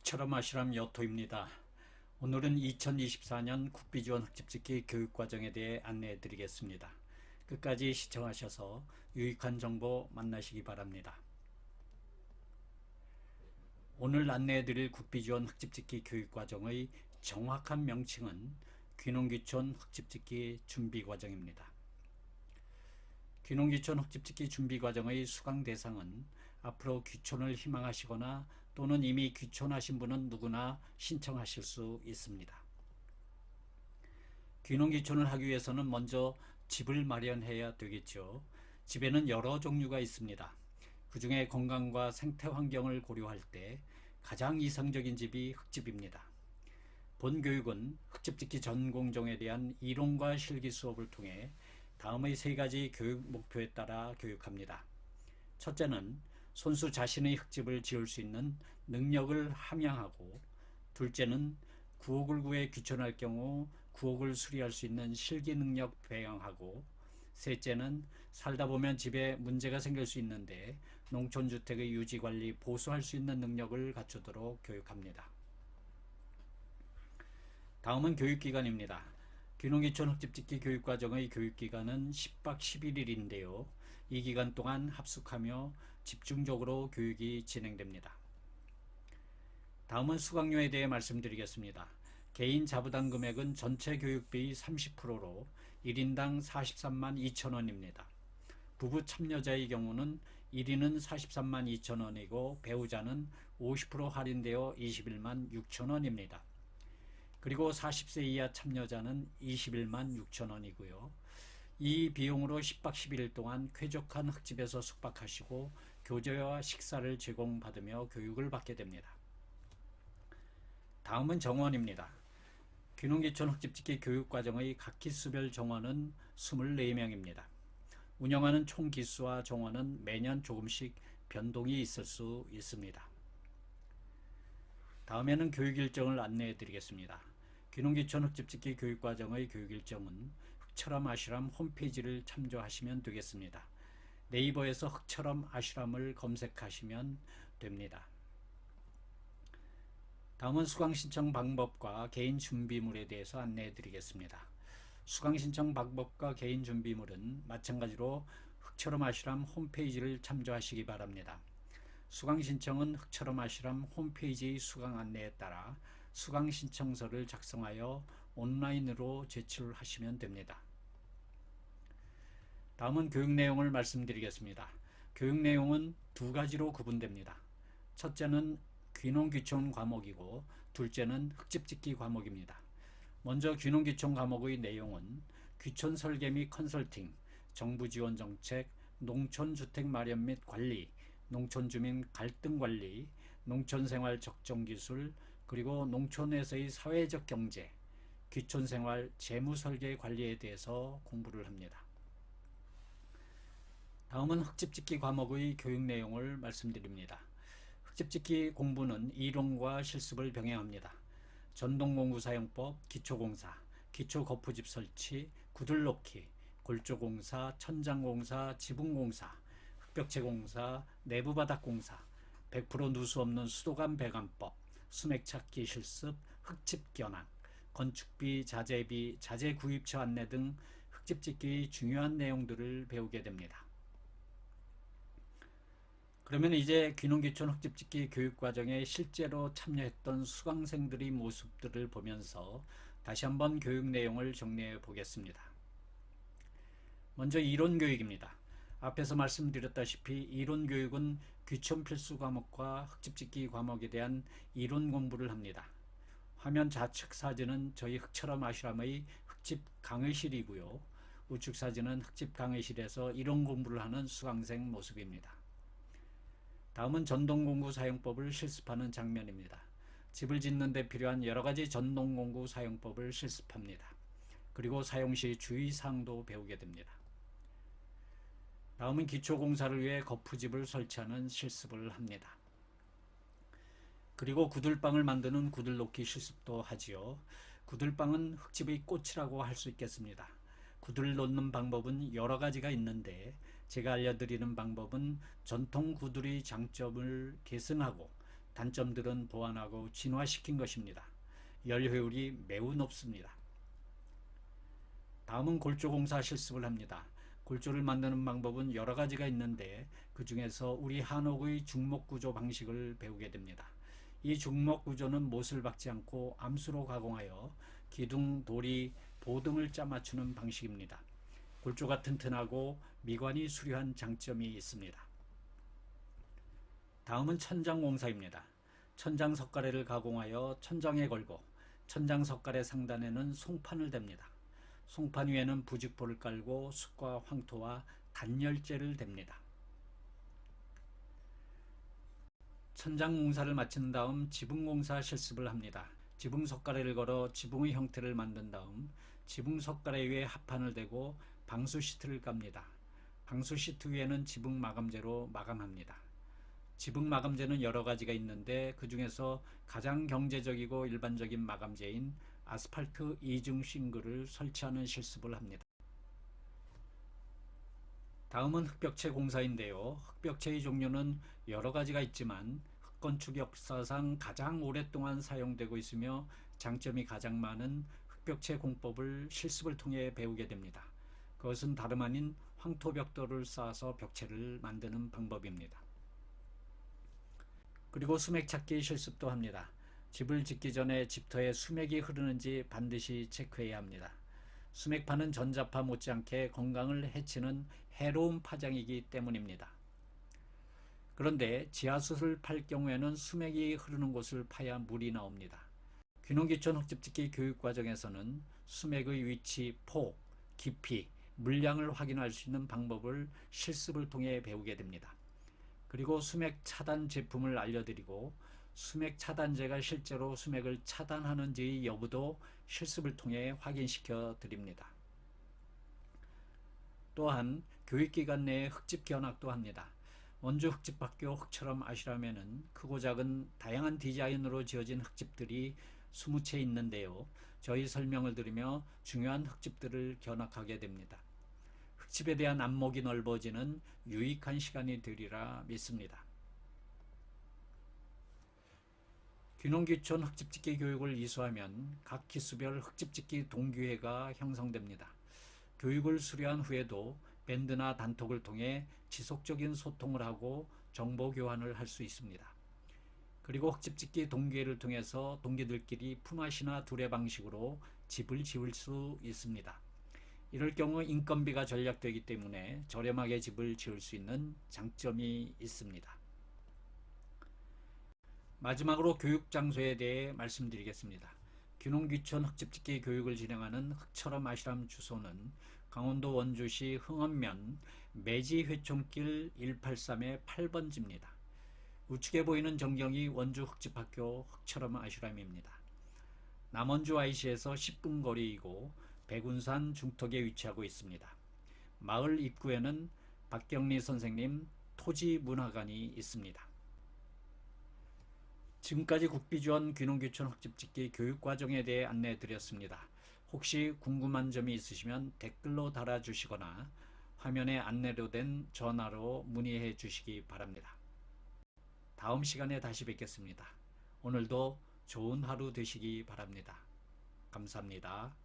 흑철암 아시람 여토입니다. 오늘은 2024년 국비지원 흑집짓기 교육과정에 대해 안내해 드리겠습니다. 끝까지 시청하셔서 유익한 정보 만나시기 바랍니다. 오늘 안내해 드릴 국비지원 흑집짓기 교육과정의 정확한 명칭은 귀농귀촌 흑집짓기 준비과정입니다. 귀농귀촌 흑집짓기 준비과정의 수강 대상은 앞으로 귀촌을 희망하시거나 또는 이미 귀촌하신 분은 누구나 신청하실 수 있습니다. 귀농귀촌을 하기 위해서는 먼저 집을 마련해야 되겠죠. 집에는 여러 종류가 있습니다. 그 중에 건강과 생태 환경을 고려할 때 가장 이상적인 집이 흑집입니다. 본 교육은 흑집짓기 전공종에 대한 이론과 실기 수업을 통해 다음의 세 가지 교육 목표에 따라 교육합니다. 첫째는 손수 자신의 흑집을 지을 수 있는 능력을 함양하고, 둘째는 구옥을 구해 귀촌할 경우 구옥을 수리할 수 있는 실기 능력 배양하고, 셋째는 살다 보면 집에 문제가 생길 수 있는데 농촌주택의 유지관리 보수할 수 있는 능력을 갖추도록 교육합니다. 다음은 교육기간입니다. 귀농귀촌 흑집짓기 교육과정의 교육기간은 10박 11일인데요. 이 기간 동안 합숙하며 집중적으로 교육이 진행됩니다. 다음은 수강료에 대해 말씀드리겠습니다. 개인 자부담 금액은 전체 교육비의 30%로 1인당 43만 2천원입니다. 부부 참여자의 경우는 1인은 43만 2천원이고 배우자는 50% 할인되어 21만 6천원입니다. 그리고 40세 이하 참여자는 21만 6천원이고요. 이 비용으로 10박 11일 동안 쾌적한 흑집에서 숙박하시고 교재와 식사를 제공받으며 교육을 받게 됩니다. 다음은 정원입니다. 귀농귀촌 흑집짓기 교육과정의 각 기수별 정원은 24명입니다. 운영하는 총 기수와 정원은 매년 조금씩 변동이 있을 수 있습니다. 다음에는 교육 일정을 안내해 드리겠습니다. 귀농귀촌 흑집짓기 교육과정의 교육 일정은 흑철암 아슈람 홈페이지를 참조하시면 되겠습니다. 네이버에서 흑철암 아슈람을 검색하시면 됩니다. 다음은 수강 신청 방법과 개인 준비물에 대해서 안내해 드리겠습니다. 수강 신청 방법과 개인 준비물은 마찬가지로 흑철암 아슈람 홈페이지를 참조하시기 바랍니다. 수강 신청은 흑철암 아슈람 홈페이지의 수강 안내에 따라 수강 신청서를 작성하여 온라인으로 제출하시면 됩니다. 다음은 교육 내용을 말씀드리겠습니다. 교육 내용은 두 가지로 구분됩니다. 첫째는 귀농귀촌 과목이고 둘째는 흑집짓기 과목입니다. 먼저 귀농귀촌 과목의 내용은 귀촌 설계 및 컨설팅, 정부 지원 정책, 농촌주택 마련 및 관리, 농촌주민 갈등 관리, 농촌생활 적정기술, 그리고 농촌에서의 사회적 경제, 귀촌생활 재무설계 관리에 대해서 공부를 합니다. 다음은 흑집짓기 과목의 교육 내용을 말씀드립니다. 흑집짓기 공부는 이론과 실습을 병행합니다. 전동공구사용법, 기초공사, 기초거푸집 설치, 구들놓기, 골조공사, 천장공사, 지붕공사, 흑벽체공사, 내부바닥공사, 100% 누수 없는 수도관 배관법, 수맥찾기 실습, 흑집 견학, 건축비, 자재비, 자재 구입처 안내 등 흑집짓기의 중요한 내용들을 배우게 됩니다. 그러면 이제 귀농귀촌 흑집짓기 교육과정에 실제로 참여했던 수강생들의 모습들을 보면서 다시 한번 교육 내용을 정리해 보겠습니다. 먼저 이론교육입니다. 앞에서 말씀드렸다시피 이론교육은 귀촌 필수 과목과 흑집짓기 과목에 대한 이론 공부를 합니다. 화면 좌측 사진은 저희 흑철암 아슈람의 흑집 강의실이고요. 우측 사진은 흑집 강의실에서 이론 공부를 하는 수강생 모습입니다. 다음은 전동공구 사용법을 실습하는 장면입니다. 집을 짓는 데 필요한 여러가지 전동공구 사용법을 실습합니다. 그리고 사용시 주의사항도 배우게 됩니다. 다음은 기초공사를 위해 거푸집을 설치하는 실습을 합니다. 그리고 구들방을 만드는 구들놓기 실습도 하지요. 구들방은 흑집의 꽃이라고 할 수 있겠습니다. 구들을 놓는 방법은 여러 가지가 있는데 제가 알려드리는 방법은 전통 구들의 장점을 계승하고 단점들은 보완하고 진화시킨 것입니다. 열효율이 매우 높습니다. 다음은 골조공사 실습을 합니다. 골조를 만드는 방법은 여러 가지가 있는데 그 중에서 우리 한옥의 중목구조 방식을 배우게 됩니다. 이 중목구조는 못을 박지 않고 암수로 가공하여 기둥, 도리, 보등을 짜 맞추는 방식입니다. 골조가 튼튼하고 미관이 수려한 장점이 있습니다. 다음은 천장공사입니다. 천장 석가래를 가공하여 천장에 걸고 천장 석가래 상단에는 송판을 댑니다. 송판 위에는 부직포를 깔고 숯과 황토와 단열재를 댑니다. 천장 공사를 마친 다음 지붕공사 실습을 합니다. 지붕 석가래를 걸어 지붕의 형태를 만든 다음 지붕 석가래 위에 합판을 대고 방수 시트를 깝니다. 방수 시트 위에는 지붕 마감재로 마감합니다. 지붕 마감재는 여러 가지가 있는데 그 중에서 가장 경제적이고 일반적인 마감재인 아스팔트 이중 싱글을 설치하는 실습을 합니다. 다음은 흙벽체 공사인데요. 흙벽체의 종류는 여러 가지가 있지만 흙건축 역사상 가장 오랫동안 사용되고 있으며 장점이 가장 많은 흙벽체 공법을 실습을 통해 배우게 됩니다. 그것은 다름 아닌 황토벽돌을 쌓아서 벽체를 만드는 방법입니다. 그리고 수맥 찾기 실습도 합니다. 집을 짓기 전에 집터에 수맥이 흐르는지 반드시 체크해야 합니다. 수맥파는 전자파 못지않게 건강을 해치는 해로운 파장이기 때문입니다. 그런데 지하수를 팔 경우에는 수맥이 흐르는 곳을 파야 물이 나옵니다. 귀농귀촌 흙집짓기 교육과정에서는 수맥의 위치, 폭, 깊이, 물량을 확인할 수 있는 방법을 실습을 통해 배우게 됩니다. 그리고 수맥 차단 제품을 알려드리고 수맥 차단제가 실제로 수맥을 차단하는지의 여부도 실습을 통해 확인시켜 드립니다. 또한 교육기간 내에 흙집 견학도 합니다. 원주 흙집학교 흙처럼 아시라면은 크고 작은 다양한 디자인으로 지어진 흙집들이 20채 있는데요. 저희 설명을 들으며 중요한 흙집들을 견학하게 됩니다. 흙집에 대한 안목이 넓어지는 유익한 시간이 되리라 믿습니다. 귀농귀촌 흙집짓기 교육을 이수하면 각 기수별 흙집짓기 동기회가 형성됩니다. 교육을 수료한 후에도 밴드나 단톡을 통해 지속적인 소통을 하고 정보 교환을 할 수 있습니다. 그리고 흙집짓기 동기회를 통해서 동기들끼리 품앗이나 두레 방식으로 집을 지을 수 있습니다. 이럴 경우 인건비가 절약되기 때문에 저렴하게 집을 지을 수 있는 장점이 있습니다. 마지막으로 교육 장소에 대해 말씀드리겠습니다. 귀농귀촌 흙집짓기 교육을 진행하는 흙처럼 아시람 주소는 강원도 원주시 흥원면 매지회촌길 183의 8번지입니다. 우측에 보이는 전경이 원주 흙집학교 흙처럼 아시람입니다. 남원주 IC에서 10분 거리이고 백운산 중턱에 위치하고 있습니다. 마을 입구에는 박경리 선생님 토지문화관이 있습니다. 지금까지 국비지원 귀농귀촌 흙집짓기 교육과정에 대해 안내해 드렸습니다. 혹시 궁금한 점이 있으시면 댓글로 달아주시거나 화면에 안내로 된 전화로 문의해 주시기 바랍니다. 다음 시간에 다시 뵙겠습니다. 오늘도 좋은 하루 되시기 바랍니다. 감사합니다.